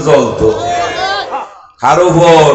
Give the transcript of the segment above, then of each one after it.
জ্বলতো। কারো উপর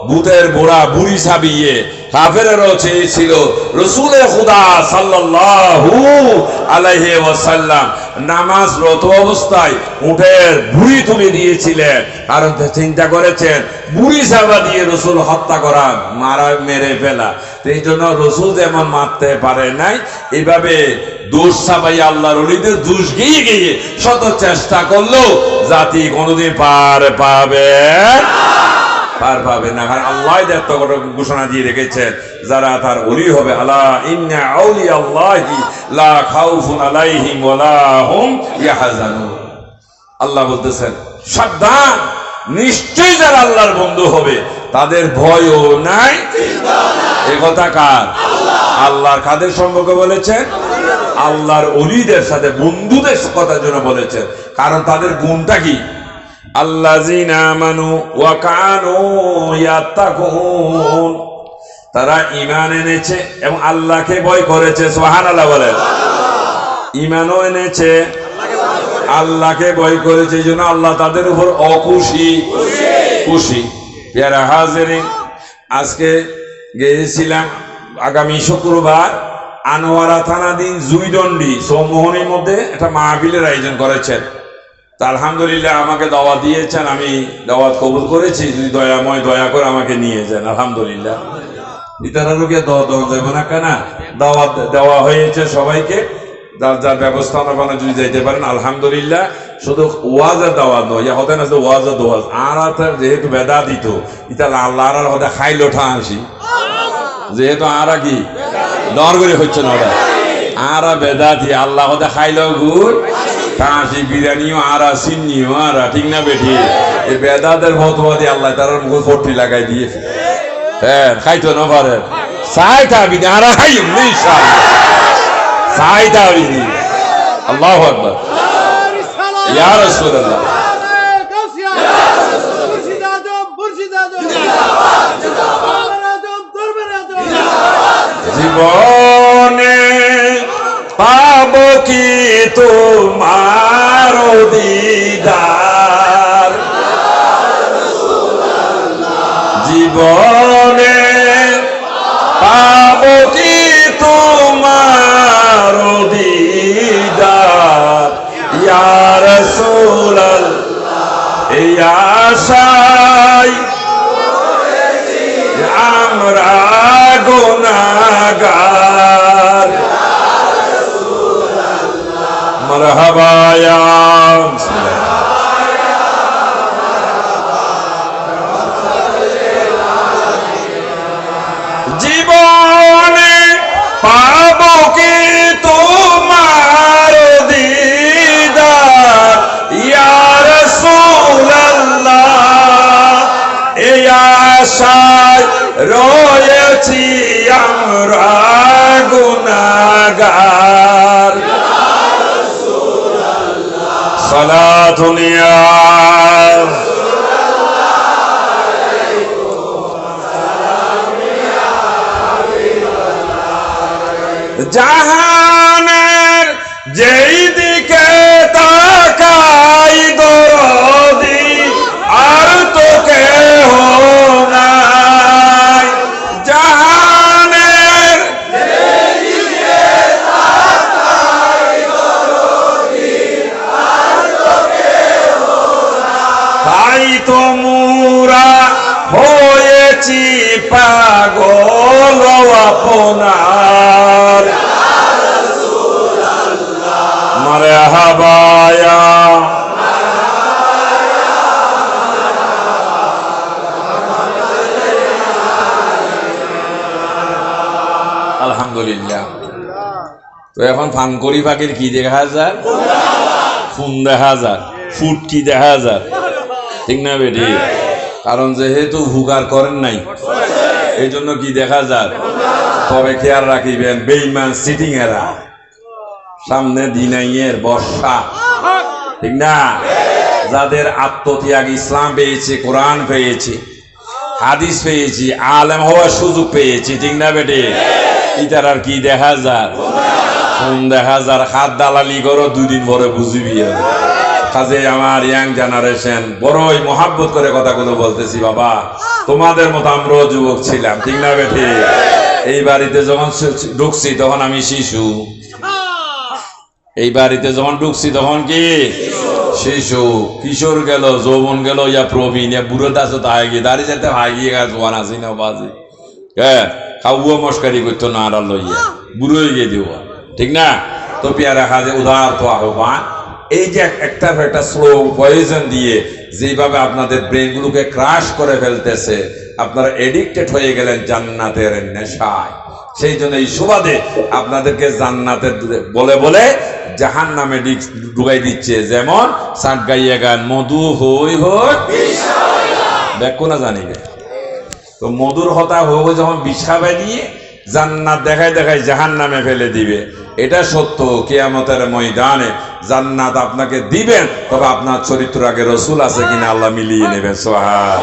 ভূতের বোড়া বুড়ি ছাবিয়ে কাফেরেরও চেয়েছিল রাসূলে খুদা সাল্লাল্লাহু আলাইহি ওয়াসাল্লাম নামাজরত অবস্থায় উটের বুড়ি তুলে দিয়েছিলেন, কারণ চিন্তা করেছেন বুড়ি ছাবা দিয়ে রাসূল হত্যা করা, মেরে ফেলা। এই জন্য রাসূল যেমন মারতে পারে নাই, এইভাবে দোষ ছাপাই আল্লাহর ওলিদের দোষ গিয়ে গিয়ে শত চেষ্টা করলেও জাতি কোনোদিন পার পাবে না। কারণ আল্লাহ ঘোষণা দিয়ে রেখেছেন যারা তার ওলি হবে, আলা ইন্না আউলিয়াল্লাহি লা খাউফুন আলাইহিম ওয়ালা হুম ইয়াহজানুন। আল্লাহ বলতেছেন সাবধান, নিশ্চয়ই যারা আল্লাহর বন্ধু হবে তাদের ভয়ও নাই, এই কথা কার? আল্লাহর কাদের সম্পর্কে বলেছেন? আল্লাহর ওলিদের সাথে বন্ধুদের কথার জন্য বলেছেন। কারণ তাদের গুণটা কি? আল্লাযিনা আমানু ওয়া কানু ইয়াত্তাকুন, তারা ঈমান এনেছে এবং আল্লাহকে ভয় করেছে। সুবহানাল্লাহ বলেন। ঈমানও এনেছে, আল্লাহকে ভয় করেছে, এই জন্য আল্লাহ তাদের উপর খুশি। প্যারা হাজিরিন, আজকে গিয়েছিলাম আগামী শুক্রবার আনোয়ারা থানাধীন জুইদন্ডি চৌমোহনীর মধ্যে একটা মাহফিলের আয়োজন করেছেন। তা আলহামদুলিল্লাহ আমাকে দাওয়াত দিয়েছেন, আমি দাওয়াত কবুল করেছি। যদি দয়াময় দয়া করে আমাকে নিয়ে যান, আলহামদুলিল্লাহ। ইতারারুকে দেব না কেনা, দাওয়াত দেওয়া হয়েছে সবাইকে, যার যার ব্যবস্থাপনা যদি যাইতে পারেন আলহামদুলিল্লাহ। শুধু ওয়াজের দাওয়াত নয়, হতে না ওয়াজের দোয়াজ আর যেহেতু বেদা দিত ইতা আল্লাহ আর হতে খাইল ওঠা আসি, যেহেতু আরা কি দর করে হচ্ছে না, ওরা আরা বেদা দিয়ে আল্লাহ হতে খাইল গুড় কাশি বিরিয়ানিও আরা সিন্নিও আরা, ঠিক না বেঠি? এই বেদাদের ফতোয়া দিয়ে আল্লাহ তার মুখ ফটি লাগাই দিয়ে হ্যাঁ খাইতো না পারেন সাই থাকবি না আরা খাই সাই থাকবি। আল্লাহু আকবার, ইয়া রাসূলুল্লাহ। জীবনে পাবো কি তোমার দিদার, জীবনে পাবো কি তোমার দিদার, ইয়া রাসূলুল্লাহ। এই আশায় আমরা গুনাহগার, মারহাবা ইয়া জীবনে পাবো কি তোমার দিদার, ইয়া রাসূলুল্লাহ। এই আশায় রয়েছি আমরা গুনাহগার, সালাতুন ইয়া জাহানের যেই দিকে তাকাই দরদি আর তো কেহ নাই, জাহানের যেই দিকে তাকাই দরদি আর তো কেহ নাই, তাই তো মোরা হয়েছি পাগল আপনার, মারহাবা ইয়া আলহামদুলিল্লাহ। তো এখন ফানকড়ি পাখির কি দেখা যায়? ফুন দেখা যায়, ফুট কি দেখা যায়, ঠিক না বেটি? কারণ যেহেতু ভুগার করেন নাই এই জন্য কি দেখা যায়। তবে খেয়াল রাখিবেন বেঈমান সিটিং এরা সামনে দিনাইয়ের বর্ষা, ঠিক না? যাদের আত্মত্যাগ ইসলাম পেয়েছে, কোরআন পেয়েছে, হাদিস পেয়েছি, আলেম হওয়ার সুযোগ পেয়েছি, ঠিক না বেটে? ইতার আর কি দেখা যায়? কোন দেখা যায়? হাত দালালি করো, দুদিন পরে বুঝবি কাজে আমার ইয়াং জেনারেশন বড়ই মহাব্বত করে কথাগুলো বলতেছি বাবা, তোমাদের মতো আমরাও যুবক ছিলাম, ঠিক না বেঠি? এই বাড়িতে যখন ঢুকছি তখন আমি শিশু, এই বাড়িতে যখন ঢুকছি তখন কি শিশু, কিশোর গেল, যৌবন গেল, ইয়া প্রবীণ, ইয়া বুড়ো দাসো তাই গিয়ে দাঁড়িয়ে যেতে হাই গিয়ে গেছে জোয়ান আসি না বাজি, হ্যাঁ খাওয়া মস্কারি করতো না আর লইয়া বুড়ো হয়ে গিয়ে দিব, ঠিক না? তো পেয়ারা হাজে উদার তো আহ্বান, এই যে একটা একটা স্লো পয়জন দিয়ে যেভাবে আপনাদের ব্রেন গুলোকে ক্রাশ করে ফেলতেছে, আপনারা এডিক্টেড হয়ে গেলেন জান্নাতের নেশায়। সেই জন্য এই সুবাদে আপনাদেরকে জান্নাতের বলে বলে জাহান নামে ডুবাই দিচ্ছে। যেমন সাট গাইয়া গান মধু হই হই দেখো না জানি গে, তো মধুর হতা হই যখন বিছাবে দিয়ে জান্নাত দেখায় দেখায় জাহান নামে ফেলে দিবে। এটা সত্য, কিয়ামতের ময়দানে জান্নাত আপনাকে দিবেন, তবে আপনার চরিত্র আগে রসুল আছে কিনা আল্লাহ মিলিয়ে নেবেন। সুবহান।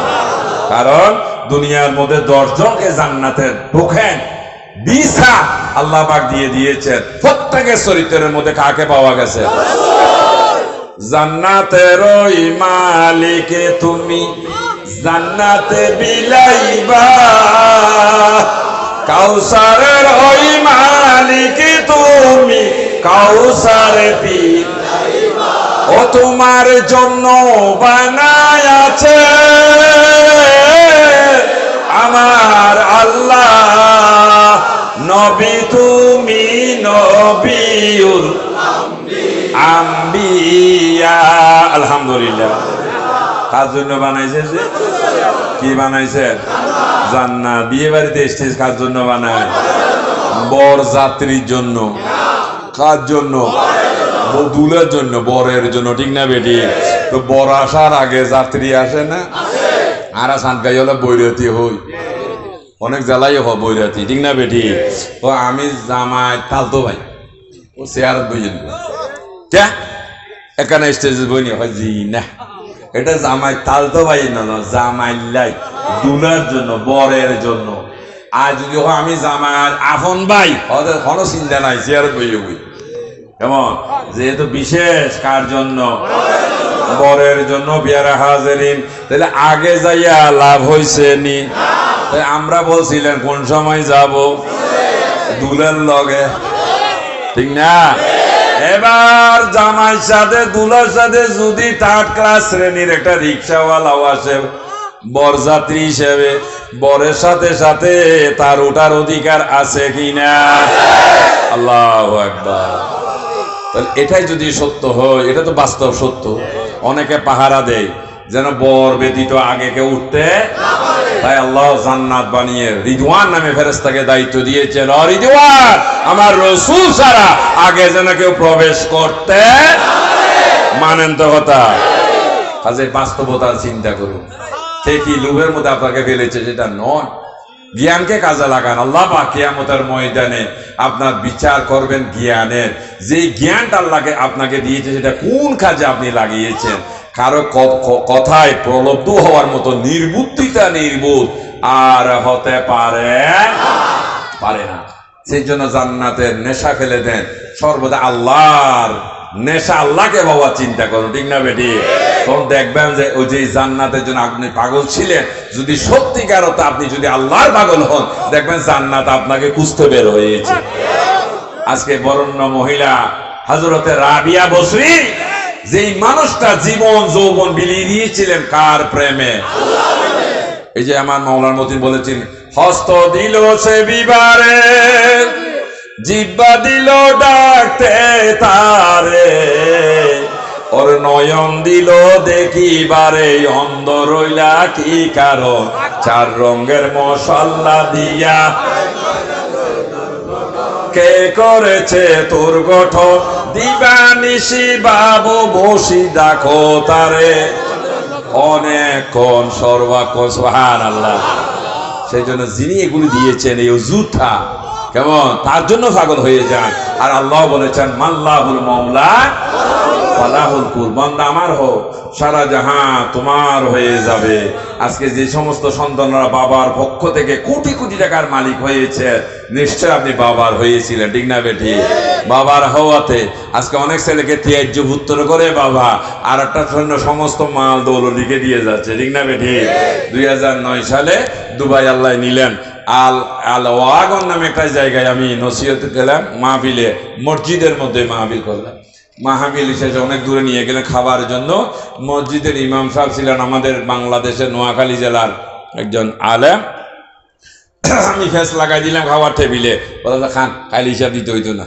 কারণ দুনিয়ার মধ্যে 10 জনকে জান্নাতে ঢোকেন, 20 আল্লাহ পাক দিয়ে দিয়েছেন। প্রত্যেকের চরিত্রের মধ্যে কাকে পাওয়া গেছে? জান্নাতের ওই মালিকে তুমি জান্নাতে বিলাইবা, কাউসারের ওই মালিকে তুমি কাউসারে বিলাইবা, ও তোমার জন্য বানায় আছে আমার আল্লাহ নবী, তুমি নবিউল আম্বিয়া। আলহামদুলিল্লাহ। কার জন্য বানাইছে? যে কি বানাইছে? জান্নাত। বিয়ে বাড়িতে স্টেজ কার জন্য বানায়? বর যাত্রীর জন্য। কার জন্য? বধূলের জন্য, বরের জন্য, ঠিক না বেটি? তো বর আসার আগে যাত্রী আসে না? আর সাত গাই হলে বৈরাতি হই, অনেক জ্বালাই হ বৈরাতি, ঠিক না বেটি? ও আমি জামাই তালতো ভাই, ও চেয়ার বইয়েন কে এখানে স্টেজে বইনি হয় জি না, এটা জামাই তালতো ভাই না, জামাই লাই দুলার জন্য, বরের জন্য। আর যদি আমি জামাই আপন ভাই ওদের কোনো চিন্তা নাই, চেয়ার বইয়ে বই। কেমন? যেহেতু বিশেষ কার জন্য? বরের জন্য। বিয়ারা হাজেরিন, তাহলে আগে যাইয়া লাভ হইছে নি? আমরা বলছিলেন কোন সময় যাব? দুলের লগে, ঠিক না? এবার জামাই সাথে দুলার সাথে যদি 3rd ক্লাস শ্রেণীর একটা রিক্সাওয়ালাও আসে বরযাত্রী হিসেবে, বরের সাথে সাথে তার ওঠার অধিকার আছে কিনা? আল্লাহু আকবার। তাহলে এটাই যদি সত্য হয়, এটা তো বাস্তব সত্য। অনেকে পাহারা দেয় যেন বর ব্যতীত আগে কেউ উঠতে, তাই আল্লাহ জান্নাত বানিয়ে রিদওয়ান নামে ফেরেশতাকে দায়িত্ব দিয়েছেন, ও রিদওয়ান আমার রাসূল ছাড়া আগে যেন কেউ প্রবেশ করতে। মানেন তো কথা? কাজে বাস্তবতার চিন্তা করুন। সে কি লোভের মধ্যে আপনাকে ফেলেছে সেটা নয়, জ্ঞানকে কাজে লাগান। আল্লাহ পাক কিয়ামতের ময়দানে আপনার বিচার করবেন জ্ঞানের। যে জ্ঞানটা আল্লাহকে আপনাকে দিয়েছে সেটা কোন কাজে আপনি লাগিয়েছেন। কারো কথায় প্রলব্ধ হওয়ার মতো নির্বুদ্ধিতা নির্বুধ আর হতে পারে না। সেই জন্য জান্নাতের নেশা ফেলে দেন, সর্বদা আল্লাহর নেশা, আল্লাহকে বাবা চিন্তা করুন, ঠিক না বেটি? তখন দেখবেন যে ওই যে জান্নাতের জন্য আপনি পাগল ছিলেন, যদি সত্যিকার অর্থে আপনি যদি আল্লাহর পাগল হন, দেখবেন জান্নাত আপনাকে খুঁজতে বের হয়েছে। আজকে বরণ্য মহিলা হযরতে রাবিয়া বসরি, যেই মানুষটা জীবন যৌবন বিলিয়ে দিয়েছিলেন কার প্রেমে? এই যে আমার মাওলানা মতিন বলেছেন, হস্ত দিল সে বিবারে, জিহ্বা দিল ডাকতে তারে, ওর নয়ন দিল দেখিবারে, অন্ধ রইলা কি কারণ? 4 রঙের মশাল্লা দিয়া কে করেছে তোর গঠন? দিবানিশি বাবু বসি দেখো তারে, অনেকক্ষণ সর্বাক্ষণ। সুবহানাল্লাহ। সেই জন্য যিনি এগুলি দিয়েছেন, এই অযুথা কেমন, তার জন্য পাগল হয়ে যান। আর আল্লাহ বলেছেন মাল্লাহুল মাওলা ফালাহুল কুল, বান্দা আমার হোক সারা জাহান তোমার হয়ে যাবে। আজকে যে সমস্ত সন্তানরা বাবার পক্ষ থেকে কোটি কোটি টাকার মালিক হয়েছে, নিশ্চয় আপনি বাবার হয়েছিলেন, ঠিক না বেটি? বাবার হওয়াতে আজকে অনেক ছেলেকে ত্যায্য পুত্র করে বাবা আর একটা সমস্ত মাল দৌলত লিখে দিয়ে যাচ্ছে, ঠিক না বেটি? 2009 সালে দুবাই আল্লাহ নিলেন। আল ওয়াগন নামে একটা জায়গায় আমি নসিহত গেলাম, মাহফিলে, মসজিদের মধ্যে মাহফিল করলাম। মাহফিল শেষে অনেক দূরে নিয়ে গেলেন খাবার জন্য। মসজিদের ইমাম সাহেব ছিলেন আমাদের বাংলাদেশের নোয়াখালী জেলার একজন আলেম। আমি ফেস লাগাই দিলাম খাবার টেবিলে, বলে খান, খাইলে হিসাব দিতে হইতো না।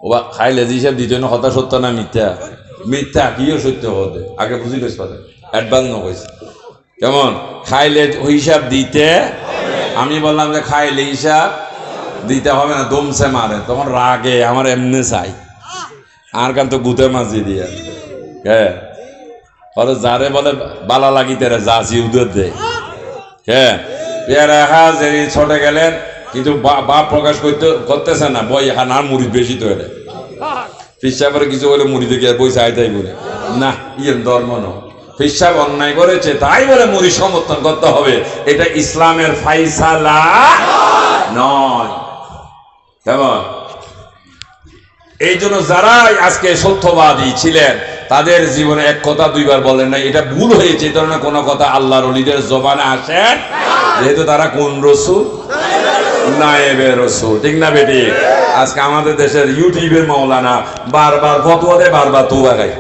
ও খাইলে হিসাব দিতে না, কথা সত্য না মিথ্যা? মিথ্যা কিও সত্য হতে আগে বুঝি গেছে, কথা অ্যাডভান্স ন কইছে। কেমন খাইলে হিসাব দিতে? আমি বললাম যে খাইলে হিসাব দিতে হবে না, দমসে মারে, তখন রাগে আমার এমনি চাই আর কান তো গুতে মাঝি দিয়া। হ্যাঁ, যারে বলে বালা লাগি তারা যাচি উদের দেয়। হ্যাঁ, পেয়ারা হাজারি ছটে গেলেন, কিন্তু বাপ প্রকাশ করতেছে না, বই হানার মুড়ি বেশি তো এটা ফিসাবের কিছু বলে মুড়ি দেখে বই চাই তাই বলে না, ইয়ে ধর্ম নয়। ফিসাব অন্যায় করেছে তাই বলে মুড়ি সমর্থন করতে হবে, এটা ইসলামের ফাইসালা নয়। কেমন, এই জন্য যারাই আজকে সত্যবাদী ছিলেন তাদের জীবনে এক কথা দুইবার বলেন না, এটা ভুল হয়েছে, এই ধরনের কোনো কথা আল্লাহর ওলিদের জবানে আসেন, যেহেতু তারা কোন রসুল? নায়েবে রসুল, ঠিক না বেটি? আজকে আমাদের দেশের ইউটিউবের মাওলানা বারবার ফতোয়া দেয়, বারবার তওবা গায়,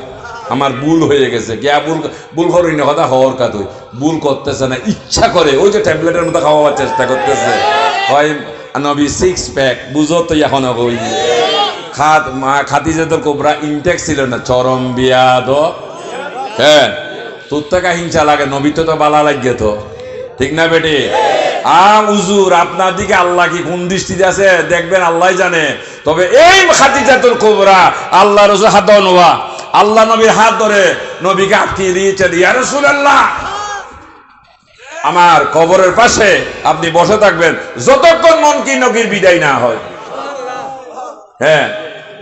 আমার ভুল হয়ে গেছে, কে ভুল করি না, কথা হওয়ার কথা ভুল করতেছে না, ইচ্ছা করে ওই যে ট্যাবলেটের মতো খাওয়াবার চেষ্টা করতেছে। হয় নবী 6 প্যাক বুঝো তো এখনো কই খাদিজাতুল কুবরা ইনটেক ছিল না, চরম বিয়াদ। হ্যাঁ, তোর থেকে হিংসা লাগে, নবী তো বালা লাগে তো, ঠিক না বেটি? হুজুর আপনার দিকে আল্লাহ কি কোন দৃষ্টিতে আছে দেখবেন আল্লাহ জানে। তবে এই খাদিজাতুল কুবরা আল্লাহ রাসূল হাত ধোয়া, আল্লাহ নবীর হাত ধরে নবীকে আটকিয়ে দিয়েছেন, ইয়া রাসূলুল্লাহ আমার কবরের পাশে আপনি বসে থাকবেন যতক্ষণ মুনকির নকির বিদায় না হয়। হ্যাঁ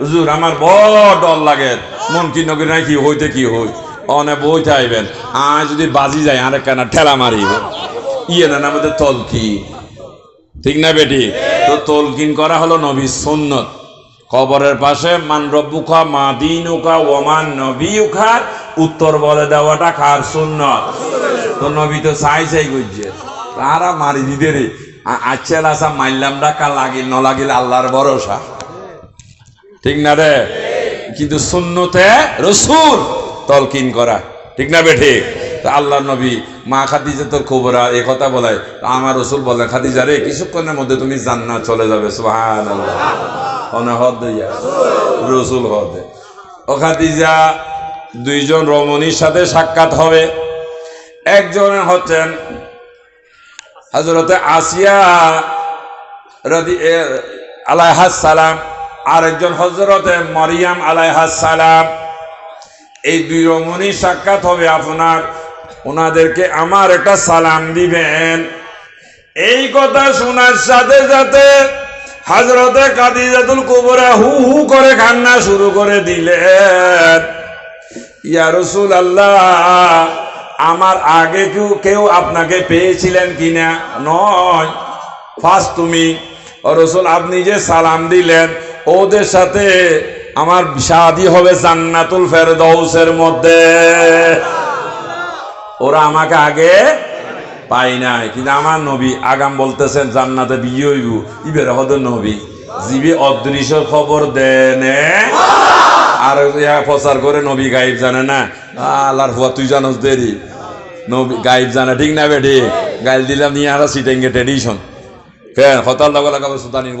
হুজুর আমার বড় ডর লাগে, মুনকির নকির নাই কি হইতে কি হই অনে বই চাইবেন, আর যদি বাজি যায় আরেক কানা ঠেলা মারিবে, ইয়ে না আমাদের তলকিন, ঠিক না বেটি? তো তলকিন করা হলো নবীর সুন্নত। কবরের পাশে মান রব্বুকা মা দীনুকা ওমান নবিয়ুকা উত্তর বলে দেওয়াটা কার সুন্নত? তো নবী তো চাই করছে, তারা মারি দিতে রে আচ্ছা আসা মারলাম ডাকা লাগিল ন লাগিল আল্লাহর ভরসা, ঠিক না রে? কিন্তু সুন্নতে রসুল তলকিন করা, ঠিক না বেঠি? আল্লাহ নবী মা খাদিজাতুল কুবরা এই কথা বলে, আমার রসুল বলে খাদিজা রে কিছুক্ষণের মধ্যে তুমি জান্নাত চলে যাবে। সুবহানাল্লাহ, অনহদ দিয়া রসুল হদে। ও খাদিজা দুইজন রমণীর সাথে সাক্ষাৎ হবে, একজন হচ্ছেন হযরতে আসিয়া আলাইহাস সালাম, আরেকজন হযরতে মরিয়ম আলাইহাস সালাম। এই দুই রমণী সাক্ষাৎ হবে আপনার, ওনাদেরকে আমার একটা সালাম দিবেন। এই কথা শোনার সাথে সাথে হযরতে খাদিজাতুল কুবরা হু হু করে কান্না শুরু করে দিলেন, ইয়া রাসূলুল্লাহ আমার আগে কেউ আপনাকে পেয়েছিলেন কিনা? নয়, ফার্স্ট তুমি। ও রাসূল আপনি যে সালাম দিলেন ওদের সাথে আমার শাদী হবে জান্নাতুল ফেরদাউসের মধ্যে, ওরা আমাকে আগে পাই নাই, কিন্তু আমার নবী আগাম বলতেছেন জান্নাতে বিয়ে হইব, ইবের হদ নবী জিবি অদৃশ্য খবর দেন আর প্রচার করে নবী গায়েব জানে না। আল্লাহর হুয়া তুই জানোস দেরি, নবী গায়েব জানে, ঠিক না বেটি? গাইল দিলাম নিয়ে আর সিটেঙ্গে ট্রেডিশন ফের হতাল লাগা লাগাবো সুতানির